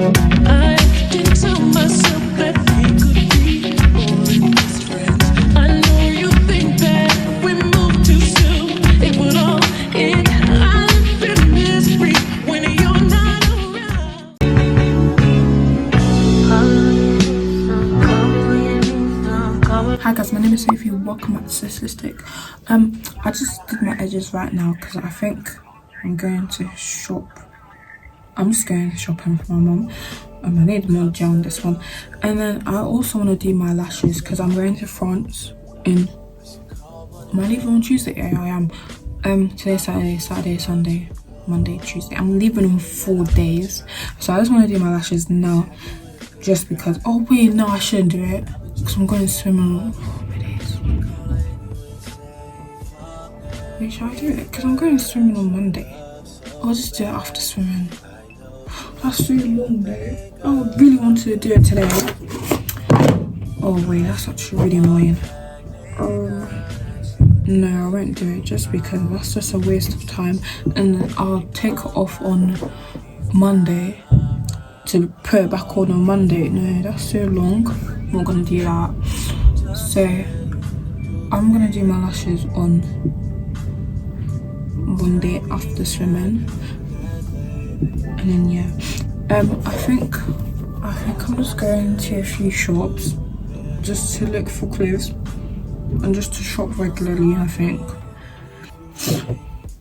I didn't tell myself that we could be more than just friends. I know you think that we moved too soon. It would all end. I live in misery when you're not around. Hi guys, my name is Sophie. Welcome back to Sosolistic. I just did my edges right now because I think I'm going to shop. I'm just going shopping for my mum. I need more gel on this one, and then I also want to do my lashes because I'm going to France in. Am I leaving on Tuesday? Yeah, I am. Today's Saturday, Sunday, Monday, Tuesday. I'm leaving on 4 days, so I just want to do my lashes now, just because. Oh wait, no, I shouldn't do it because I'm going swimming on 4 days. Wait, should I do it? Because I'm going swimming on Monday. I'll just do it after swimming. That's too long though. I really wanted to do it today. Oh wait, that's actually really annoying. No, I won't do it just because that's just a waste of time, and then I'll take it off on Monday to put it back on Monday. No, that's so long. I'm not gonna do that. So I'm gonna do my lashes on Monday after swimming, and then yeah. I think I'm just going to a few shops just to look for clothes and just to shop regularly, I think.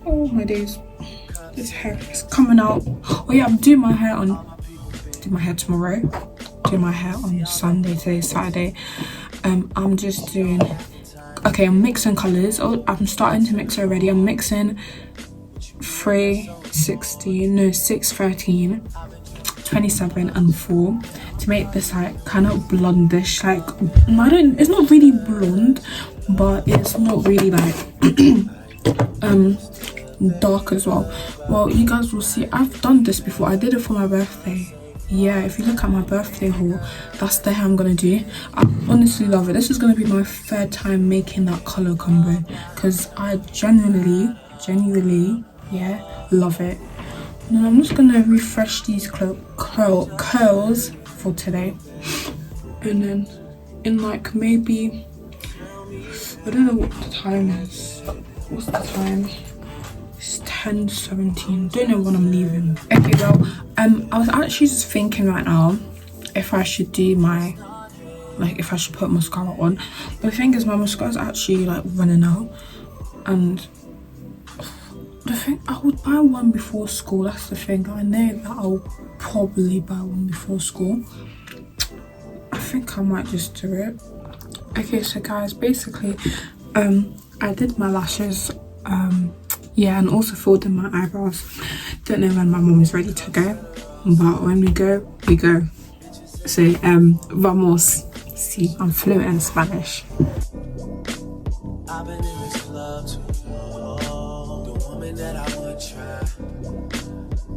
Oh my days, this hair is coming out. Oh yeah, I'm doing my hair tomorrow. Do my hair on Sunday. Today's Saturday. I'm just doing. Okay, I'm mixing colors. Oh, I'm starting to mix already. I'm mixing 6, 13, 27 and 4 to make this like kind of blondish, like it's not really blonde, but it's not really like dark as well. Well, you guys will see, I've done this before. I did it for my birthday. Yeah, if you look at my birthday haul, that's the hair I'm gonna do. I honestly love it. This is gonna be my third time making that color combo because I genuinely, yeah, love it. Now I'm just gonna refresh these curls for today, and then in like maybe, I don't know what the time is. What's the time? It's 10:17. Don't know when I'm leaving. Okay, well, I was actually just thinking right now if I should do my, like, if I should put mascara on. But the thing is, my mascara is actually like running out, and the thing, I would buy one before school. That's the thing. I know that I'll probably buy one before school. I think I might just do it. Okay, so guys, basically, I did my lashes, yeah, and also filled in my eyebrows. Don't know when my mom is ready to go, but when we go, we go. So, vamos. See, I'm fluent in Spanish. I've been in this club too long. The woman that I would try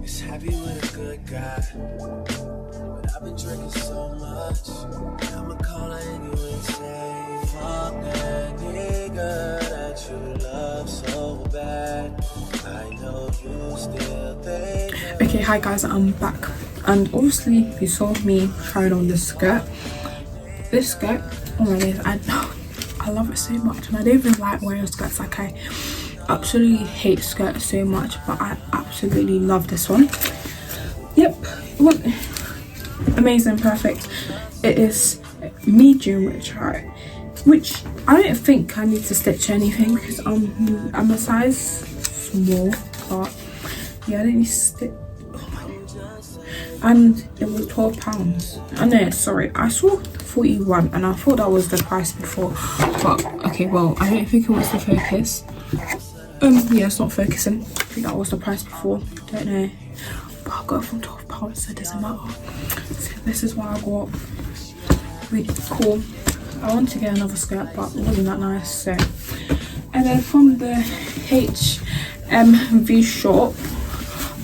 is happy with a good guy, but I've been drinking so much. I'ma call her anyway and say, fuck that nigga that you love so bad. I know you still think. Okay, hi guys, I'm back, and obviously you saw me trying on this skirt. This skirt, oh my days, I love it so much, and I don't even like wearing skirts. Like, I absolutely hate skirts so much, but I absolutely love this one. Yep, well, amazing, perfect. It is medium, which I don't think I need to stitch anything because I'm a size small, but yeah, I don't need to stitch. Oh my God. And it was £12. Oh no, sorry, I saw 41 and I thought that was the price before, but okay, well, I don't think it was the focus. Yeah, it's not focusing. I think that was the price before, don't know, but I got it from £12, so it doesn't matter. So this is what I got. Really cool. I want to get another skirt, but it wasn't that nice. So, and then from the HMV shop,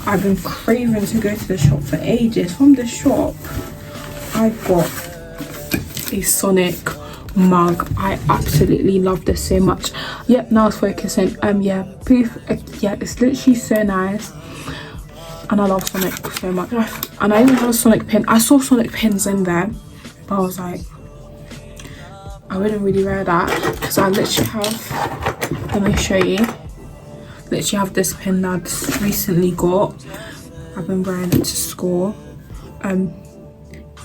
I've been craving to go to the shop for ages. From the shop, I got a Sonic mug. I absolutely love this so much. Yep, now it's focusing. Yeah, proof. Yeah, it's literally so nice. and I love Sonic so much. And I even have a Sonic pin. I saw Sonic pins in there, but I was like, I wouldn't really wear that because I literally have, let me show you, literally have this pin that I just recently got. I've been wearing it to school.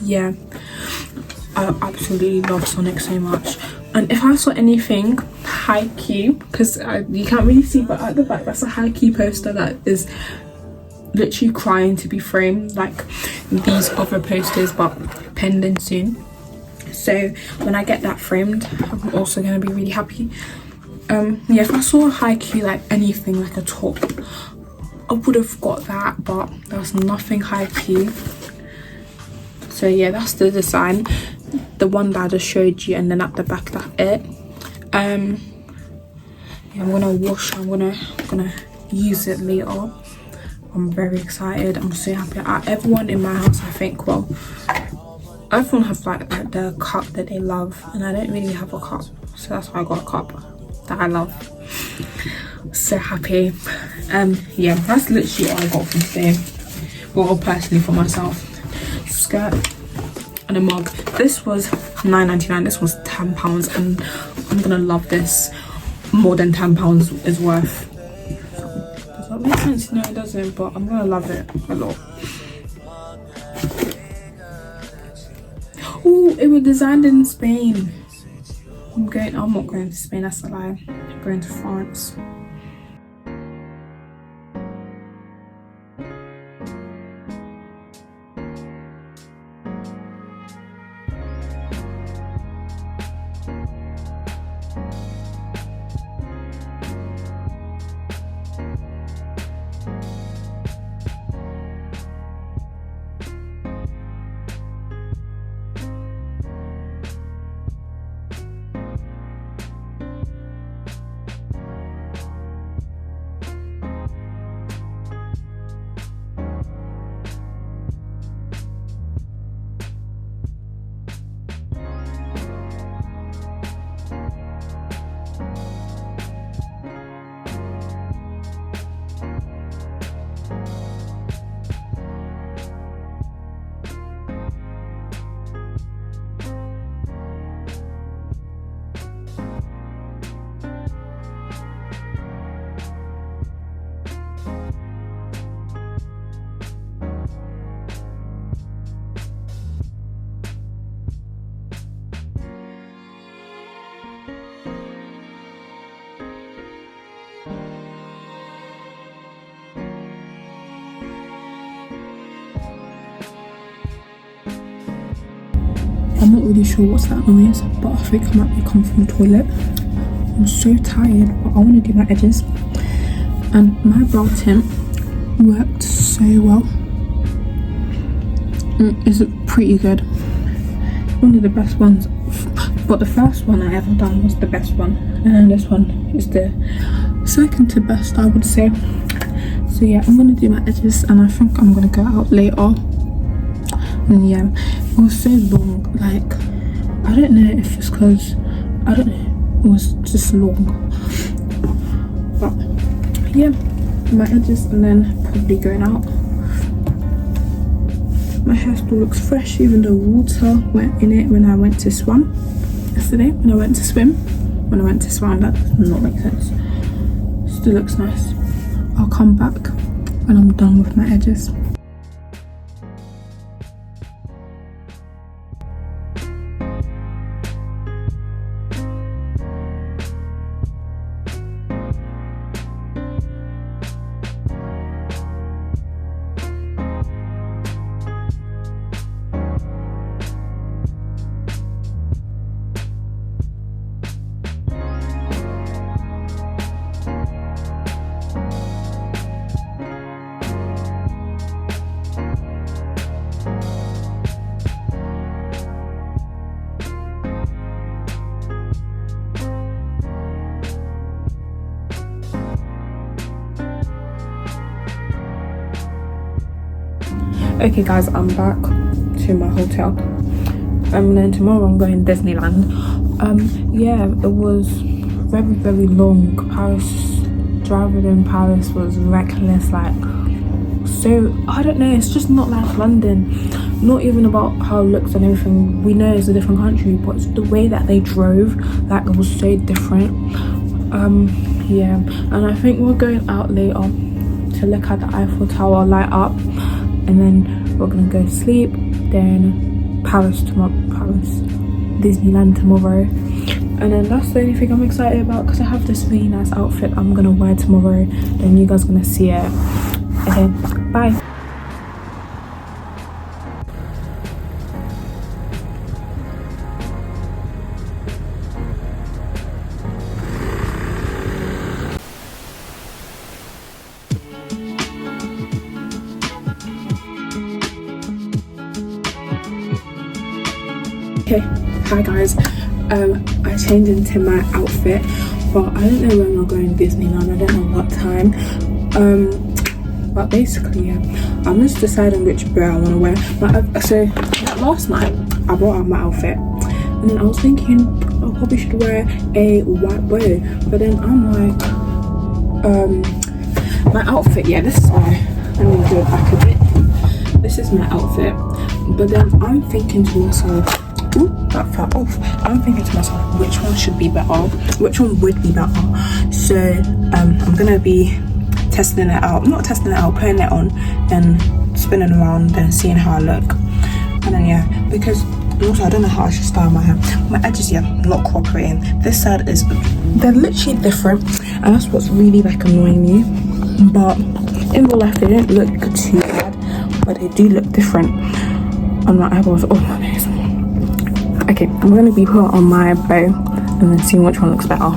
Yeah, I absolutely love Sonic so much. And if I saw anything high key, because you can't really see, but at the back that's a high key poster that is literally crying to be framed, like these other posters but pending soon. So when I get that framed, I'm also going to be really happy. Yeah, if I saw a high key, like anything like a top, I would have got that, but there's nothing high key. So yeah, that's the design, the one that I just showed you, and then at the back that's it. Yeah, I'm gonna wash, I'm gonna use it later. I'm very excited, I'm so happy. Everyone in my house, I think, well, everyone has like the cup that they love, and I don't really have a cup, so that's why I got a cup that I love. So happy. Yeah, that's literally all I got for today. Well, personally for myself. Skirt and a mug. This was £9.99. This was £10, and I'm gonna love this more than £10 is worth. Does that make sense? No, it doesn't, but I'm gonna love it a lot. Oh, it was designed in Spain. I'm not going to Spain, that's a lie. I'm going to France. I'm not really sure what's that noise, but I think I might be coming from the toilet. I'm so tired, but I want to do my edges. And my brow tint worked so well. It's pretty good. One of the best ones. But the first one I ever done was the best one. And then this one is the second to best, I would say. So yeah, I'm going to do my edges, and I think I'm going to go out later. And yeah, it was so long, like, I don't know if it's because, I don't know, it was just long. But yeah, my edges, and then probably going out. My hair still looks fresh, even though water went in it when I went to swim yesterday. When I went to swim, that does not make sense. Still looks nice. I'll come back when I'm done with my edges. Okay guys, I'm back to my hotel, and then tomorrow I'm going to Disneyland. Yeah, it was very long. Driving in Paris was reckless, like so, I don't know, it's just not like London. Not even about how it looks and everything. We know it's a different country, but it's the way that they drove, like, it was so different. Yeah, and I think we're going out later to look at the Eiffel Tower light up, and then we're gonna go to sleep. Then Disneyland tomorrow, and then that's the only thing I'm excited about, because I have this really nice outfit I'm gonna wear tomorrow. Then you guys are gonna see it. Okay, bye. Okay, hi guys. I changed into my outfit, but I don't know when we're going to Disneyland. I don't know what time. But basically, yeah, I'm just deciding which bow I want to wear. So last night I brought out my outfit, and then I was thinking I probably should wear a white bow. But then I'm like, my outfit. Yeah, this is why. Let me do it back a bit. This is my outfit. But then I'm thinking to myself, ooh, that fell off. I'm thinking to myself, which one should be better? Which one would be better? So I'm gonna be testing it out. Not testing it out, putting it on, then spinning around, and seeing how I look. And then yeah, because also I don't know how I should style my hair. My edges, yeah, not cooperating. This side is, they're literally different, and that's what's really like annoying me. But in real life they don't look too bad, but they do look different on my eyeballs. Oh my days. Okay, I'm gonna be put on my bow and then see which one looks better.